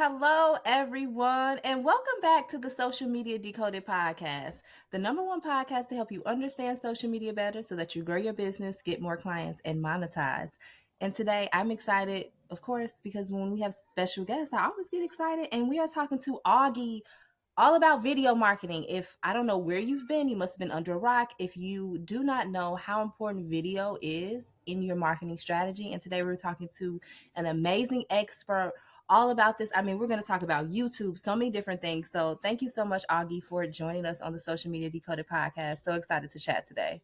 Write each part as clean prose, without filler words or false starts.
Hello, everyone, and welcome back to the Social Media Decoded podcast, the number one podcast to help you understand social media better so that you grow your business, get more clients, and monetize. And today I'm excited, of course, because when we have special guests, I always get excited. And we are talking to Augie all about video marketing. If I don't know where you've been, you must have been under a rock. If you do not know how important video is in your marketing strategy, and today we're talking to an amazing expert all about this. I mean, we're going to talk about YouTube, so many different things. So thank you so much, Augie, for joining us on the Social Media Decoded podcast. So excited to chat today.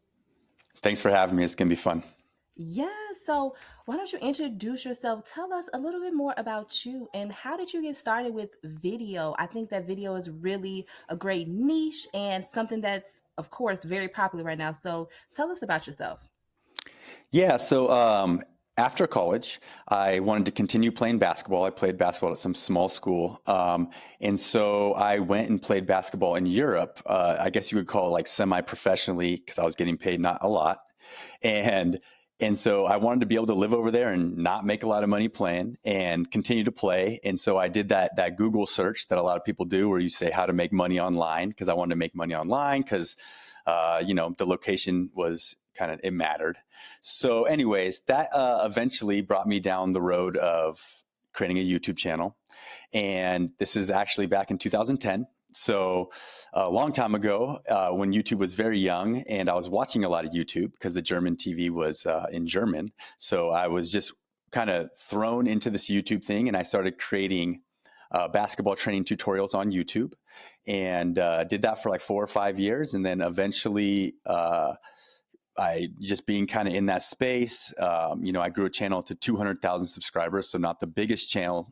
Thanks for having me. It's going to be fun. Yeah, so why don't you introduce yourself? Tell us a little bit more about you and how did you get started with video? I think that video is really a great niche and something that's, of course, very popular right now. So tell us about yourself. Yeah, so after college, I wanted to continue playing basketball. I played basketball at some small school. And so I went and played basketball in Europe. I guess you would call it like semi-professionally because I was getting paid not a lot. And and so I wanted to be able to live over there and not make a lot of money playing and continue to play. And so I did that Google search that a lot of people do where you say how to make money online because I wanted to make money online because the location was kind of, it mattered. So anyways, that eventually brought me down the road of creating a YouTube channel. And this is actually back in 2010. So a long time ago, when YouTube was very young, and I was watching a lot of YouTube because the German TV was in German. So I was just kind of thrown into this YouTube thing, and I started creating basketball training tutorials on YouTube, and did that for like 4 or 5 years, and then eventually. I just being kind of in that space, I grew a channel to 200,000 subscribers. So not the biggest channel,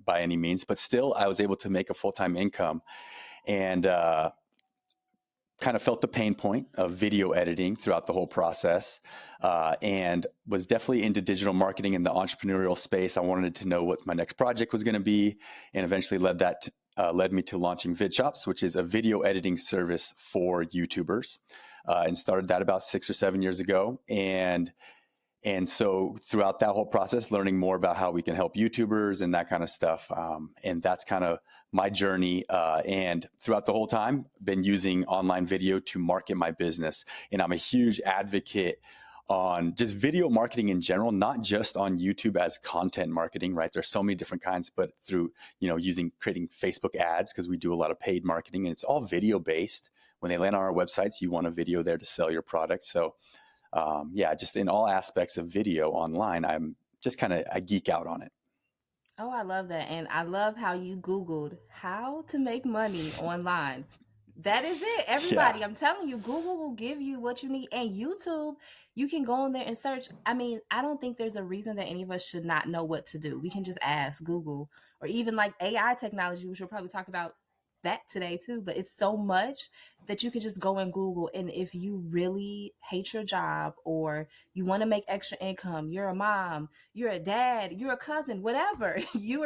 by any means, but still I was able to make a full-time income and kind of felt the pain point of video editing throughout the whole process and was definitely into digital marketing in the entrepreneurial space. I wanted to know what my next project was going to be and eventually led me to launching VidChops, which is a video editing service for YouTubers, and started that about 6 or 7 years ago. And so throughout that whole process, learning more about how we can help YouTubers and that kind of stuff. And that's kind of my journey. And throughout the whole time, been using online video to market my business. And I'm a huge advocate on just video marketing in general, not just on YouTube as content marketing, right? There's so many different kinds, but through, creating Facebook ads, because we do a lot of paid marketing and it's all video based. When they land on our websites, you want a video there to sell your product. So just in all aspects of video online, I'm just I geek out on it. Oh, I love that. And I love how you Googled how to make money online. That is it. Yeah. Everybody, I'm telling you, Google will give you what you need. And YouTube, you can go on there and search. I mean, I don't think there's a reason that any of us should not know what to do. We can just ask Google or even like AI technology, which we'll probably talk about that today too. But it's so much that you could just go and Google. And if you really hate your job or you want to make extra income, you're a mom, you're a dad, you're a cousin, whatever, you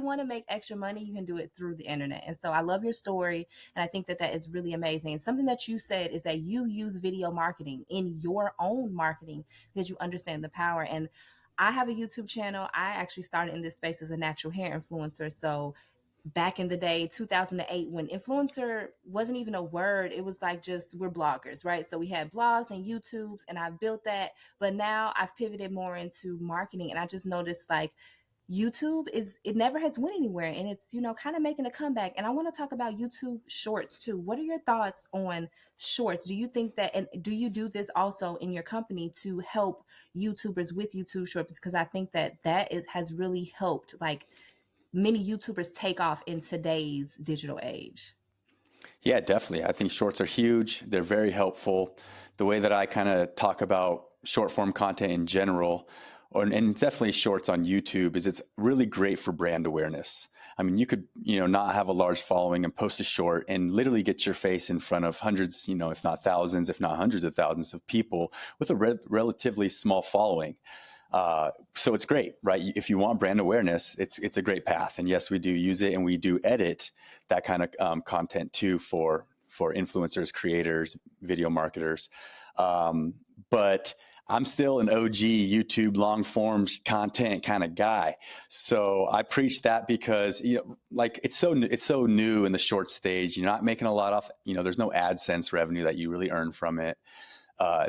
want to make extra money, you can do it through the internet. And so I love your story. And I think that that is really amazing. And something that you said is that you use video marketing in your own marketing because you understand the power. And I have a YouTube channel. I actually started in this space as a natural hair influencer. So back in the day 2008 when influencer wasn't even a word, it was like just we're bloggers, right? So we had blogs and YouTubes and I've built that, but now I've pivoted more into marketing. And I just noticed like YouTube is, it never has went anywhere and it's, kind of making a comeback. And I want to talk about YouTube shorts too. What are your thoughts on shorts? Do you think that, and do you do this also in your company to help YouTubers with YouTube shorts? Because I think that has really helped like many YouTubers take off in today's digital age. Yeah, definitely. I think shorts are huge. They're very helpful. The way that I kind of talk about short form content in general, and definitely shorts on YouTube, is it's really great for brand awareness. I mean, you could, not have a large following and post a short and literally get your face in front of hundreds, if not thousands, if not hundreds of thousands of people with a relatively small following. So it's great, right? If you want brand awareness, it's a great path. And yes, we do use it, and we do edit that kind of content too for influencers, creators, video marketers. But I'm still an OG YouTube long form content kind of guy. So I preach that because, like it's so new in the short stage. You're not making a lot off, there's no AdSense revenue that you really earn from it.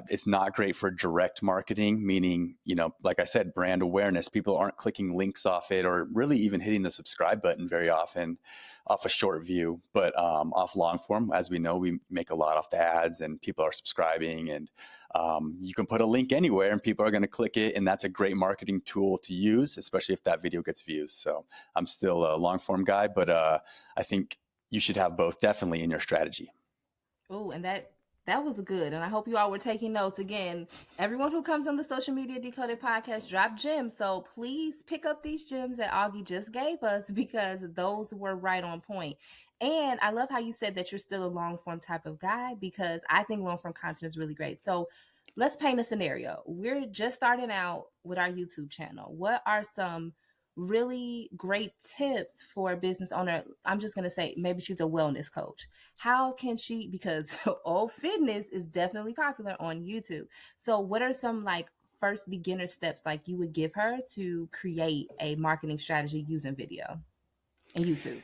It's not great for direct marketing, meaning, like I said, brand awareness. People aren't clicking links off it or really even hitting the subscribe button very often off a short view. But off long form, as we know, we make a lot off the ads and people are subscribing. And you can put a link anywhere and people are going to click it. And that's a great marketing tool to use, especially if that video gets views. So I'm still a long form guy, but I think you should have both definitely in your strategy. Oh, and that was good. And I hope you all were taking notes. Again, everyone who comes on the Social Media Decoded podcast drop gems. So please pick up these gems that Augie just gave us because those were right on point. And I love how you said that you're still a long form type of guy because I think long form content is really great. So let's paint a scenario. We're just starting out with our YouTube channel. What are some really great tips for a business owner? I'm just going to say maybe she's a wellness coach. How can she, because all fitness is definitely popular on YouTube. So what are some like first beginner steps like you would give her to create a marketing strategy using video and YouTube?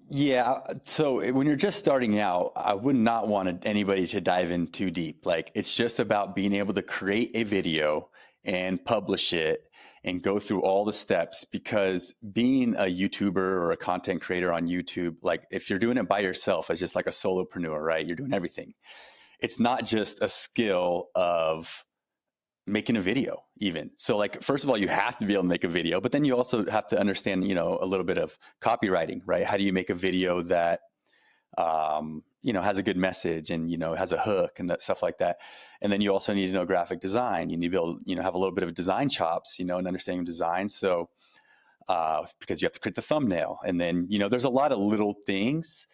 Yeah. So when you're just starting out, I would not want anybody to dive in too deep. Like it's just about being able to create a video and publish it and go through all the steps, because being a YouTuber or a content creator on YouTube, like if you're doing it by yourself as just like a solopreneur, right? You're doing everything. It's not just a skill of making a video even. So like, first of all, you have to be able to make a video, but then you also have to understand, a little bit of copywriting, right? How do you make a video that, has a good message and, has a hook and that stuff like that. And then you also need to know graphic design. You need to be able, have a little bit of design chops, and understanding design. So, because you have to create the thumbnail and then, there's a lot of little things,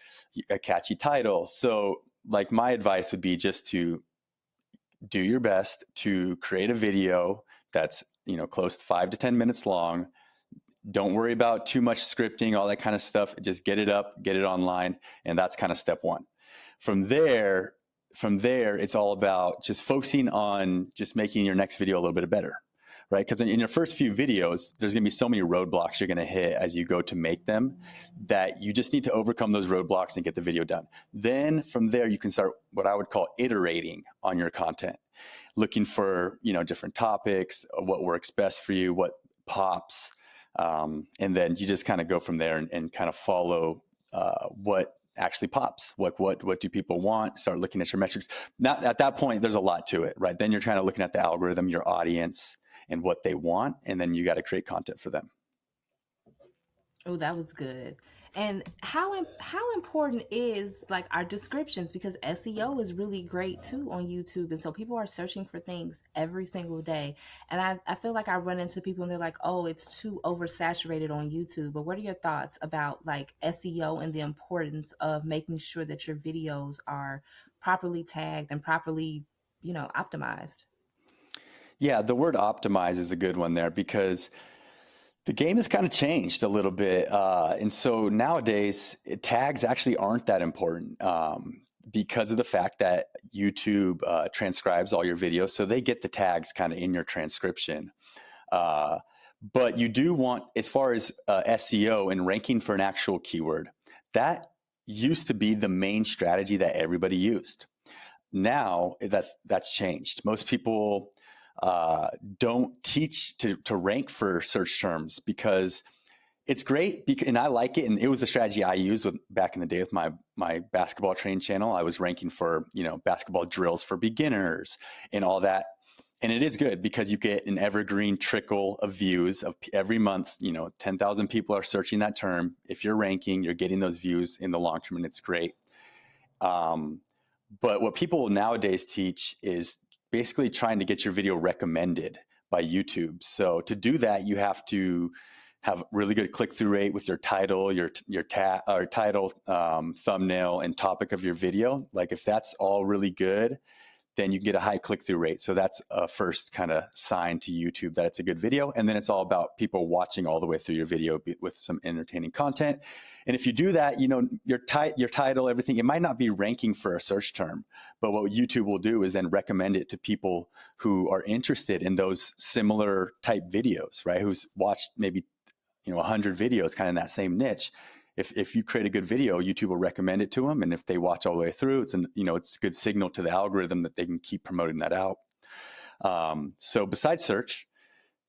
a catchy title. So like my advice would be just to do your best to create a video that's close to 5 to 10 minutes long. Don't worry about too much scripting, all that kind of stuff. Just get it up, get it online, and that's kind of step one. From there, it's all about just focusing on just making your next video a little bit better, right? Because in your first few videos, there's going to be so many roadblocks you're going to hit as you go to make them that you just need to overcome those roadblocks and get the video done. Then from there, you can start what I would call iterating on your content, looking for, different topics, what works best for you, what pops. And then you just kind of go from there and kind of follow what actually pops. What do people want? Start looking at your metrics. Now, at that point, there's a lot to it, right? Then you're kind of looking at the algorithm, your audience, and what they want, and then you got to create content for them. Oh, that was good. And how important is like our descriptions, because SEO is really great too on YouTube, and so people are searching for things every single day. And I feel like I run into people and they're like, "Oh, it's too oversaturated on YouTube." But what are your thoughts about like SEO and the importance of making sure that your videos are properly tagged and properly, optimized? Yeah, the word optimize is a good one there because the game has kind of changed a little bit. And so nowadays, tags actually aren't that important because of the fact that YouTube transcribes all your videos. So they get the tags kind of in your transcription. Uh, but you do want, as far as SEO and ranking for an actual keyword, that used to be the main strategy that everybody used. Now that's changed. Most people don't teach to rank for search terms because it's great, and I like it. And it was the strategy I used back in the day with my basketball train channel. I was ranking for basketball drills for beginners and all that. And it is good because you get an evergreen trickle of views of every month. 10,000 people are searching that term. If you're ranking, you're getting those views in the long term, and it's great. But what people nowadays teach is basically trying to get your video recommended by YouTube. So to do that, you have to have really good click-through rate with your title, your title, thumbnail, and topic of your video. Like if that's all really good, then you can get a high click-through rate. So that's a first kind of sign to YouTube that it's a good video. And then it's all about people watching all the way through your video with some entertaining content. And if you do that, your title, everything, it might not be ranking for a search term, but what YouTube will do is then recommend it to people who are interested in those similar type videos, right? Who's watched maybe 100 videos kind of in that same niche. If you create a good video, YouTube will recommend it to them, and if they watch all the way through, it's a good signal to the algorithm that they can keep promoting that out. So besides search,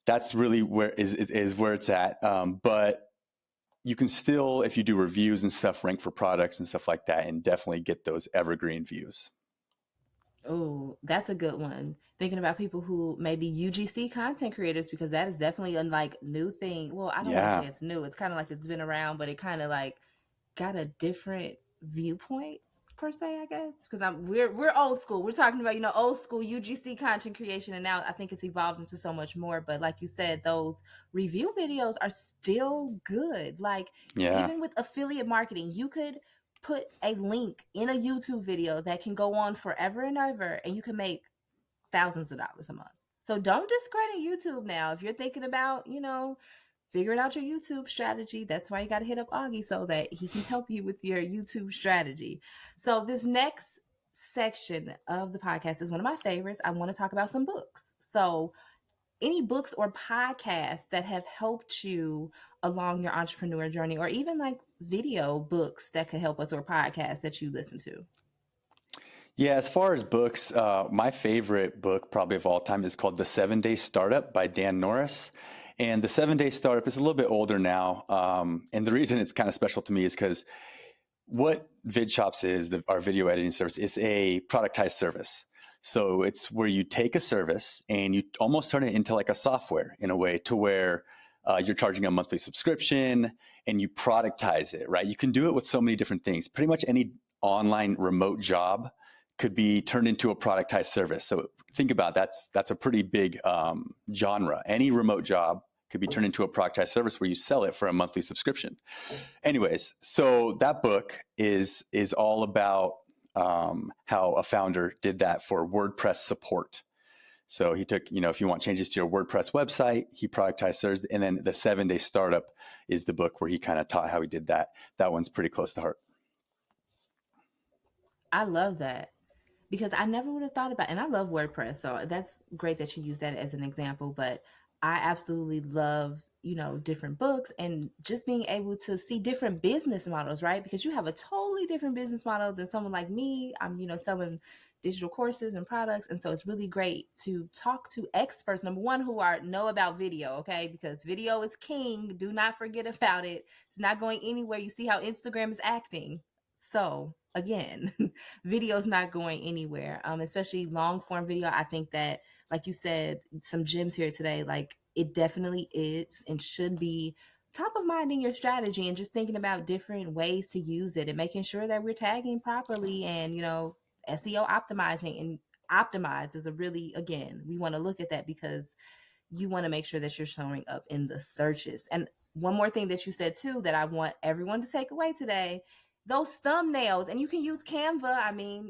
that's really where is where it's at. But you can still, if you do reviews and stuff, rank for products and stuff like that, and definitely get those evergreen views. Oh, that's a good one. Thinking about people who may be UGC content creators, because that is definitely a like new thing. Well, I don't want to say Yeah, it's new. It's kind of like it's been around, but it kind of like got a different viewpoint per se, I guess. Because we're old school. We're talking about old school UGC content creation, and now I think it's evolved into so much more. But like you said, those review videos are still good. Like yeah. even with affiliate marketing, you could put a link in a YouTube video that can go on forever and ever, and you can make thousands of dollars a month. So don't discredit YouTube now. If you're thinking about, figuring out your YouTube strategy, that's why you got to hit up Augie so that he can help you with your YouTube strategy. So this next section of the podcast is one of my favorites. I want to talk about some books. So any books or podcasts that have helped you along your entrepreneur journey, or even like video books that could help us, or podcasts that you listen to? Yeah, as far as books, my favorite book probably of all time is called The 7-Day Startup by Dan Norris. And The 7-Day Startup is a little bit older now. And the reason it's kind of special to me is because what VidChops is, our video editing service, is a productized service. So it's where you take a service and you almost turn it into like a software in a way, to where you're charging a monthly subscription and you productize it, right? You can do it with so many different things. Pretty much any online remote job could be turned into a productized service. So think about that's a pretty big genre. Any remote job could be turned into a productized service where you sell it for a monthly subscription. Anyways, so that book is all about how a founder did that for WordPress support. So he took, if you want changes to your WordPress website, he productized theirs. And then the 7-Day Startup is the book where he kind of taught how he did that. That one's pretty close to heart. I love that, because I never would have thought about, and I love WordPress, so that's great that you use that as an example. But I absolutely love, different books and just being able to see different business models, right? Because you have a totally different business model than someone like me. I'm, selling digital courses and products. And so it's really great to talk to experts, number one, who know about video, okay? Because video is king. Do not forget about it. It's not going anywhere. You see how Instagram is acting. So again, video's not going anywhere, especially long form video. I think that, like you said, some gems here today, like it definitely is and should be top of mind in your strategy, and just thinking about different ways to use it and making sure that we're tagging properly, and SEO optimizing. And optimize is a really, again, we want to look at that, because you want to make sure that you're showing up in the searches. And one more thing that you said too that I want everyone to take away today: those thumbnails. And you can use Canva, I mean,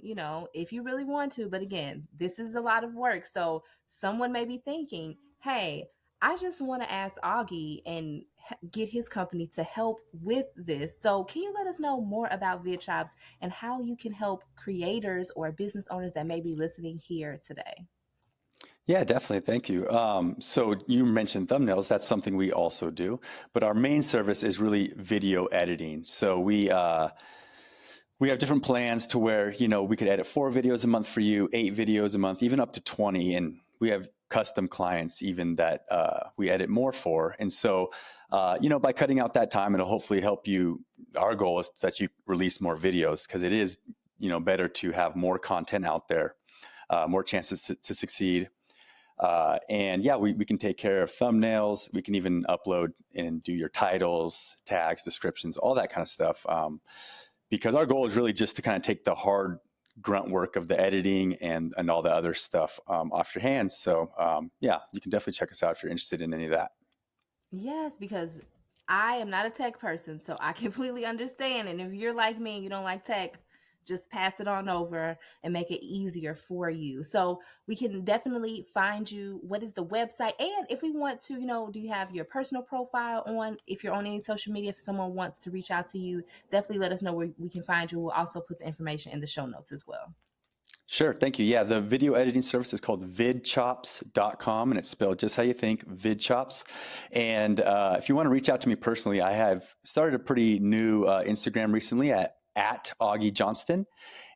if you really want to, but again, this is a lot of work. So someone may be thinking, hey, I just want to ask Augie and get his company to help with this. So can you let us know more about VidChops and how you can help creators or business owners that may be listening here today? Yeah, definitely. Thank you. So you mentioned thumbnails. That's something we also do, but our main service is really video editing. So we have different plans to where, we could edit 4 videos a month for you, 8 videos a month, even up to 20. And we have custom clients even that we edit more for. And so, by cutting out that time, it'll hopefully help you. Our goal is that you release more videos, because it is, better to have more content out there, more chances to succeed. And yeah, we can take care of thumbnails. We can even upload and do your titles, tags, descriptions, all that kind of stuff. Because our goal is really just to kind of take the hard grunt work of the editing and all the other stuff off your hands. So yeah, you can definitely check us out if you're interested in any of that. Yes, because I am not a tech person, so I completely understand. And if you're like me and you don't like tech, just pass it on over and make it easier for you. So we can definitely find you. What is the website? And if we want to, do you have your personal profile on? If you're on any social media, if someone wants to reach out to you, definitely let us know where we can find you. We'll also put the information in the show notes as well. Sure, thank you. Yeah, the video editing service is called VidChops.com, and it's spelled just how you think, VidChops. And if you want to reach out to me personally, I have started a pretty new Instagram recently at Augie Johnston,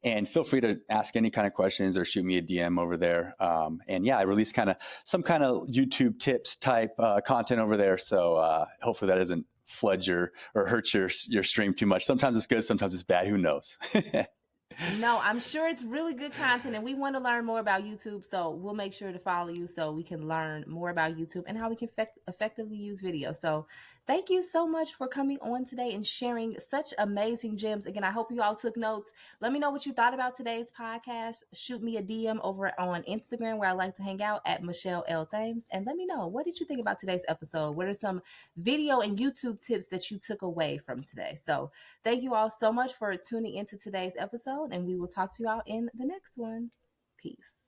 and feel free to ask any kind of questions or shoot me a DM over there. And yeah, I release some kind of YouTube tips type content over there, so hopefully that doesn't flood your or hurt your stream too much. Sometimes it's good, sometimes it's bad. Who knows? No, I'm sure it's really good content, and we want to learn more about YouTube. So we'll make sure to follow you so we can learn more about YouTube and how we can effectively use video. So thank you so much for coming on today and sharing such amazing gems. Again, I hope you all took notes. Let me know what you thought about today's podcast. Shoot me a DM over on Instagram where I like to hang out at Michelle L. Thames. And let me know, what did you think about today's episode? What are some video and YouTube tips that you took away from today? So thank you all so much for tuning into today's episode, and we will talk to you all in the next one. Peace.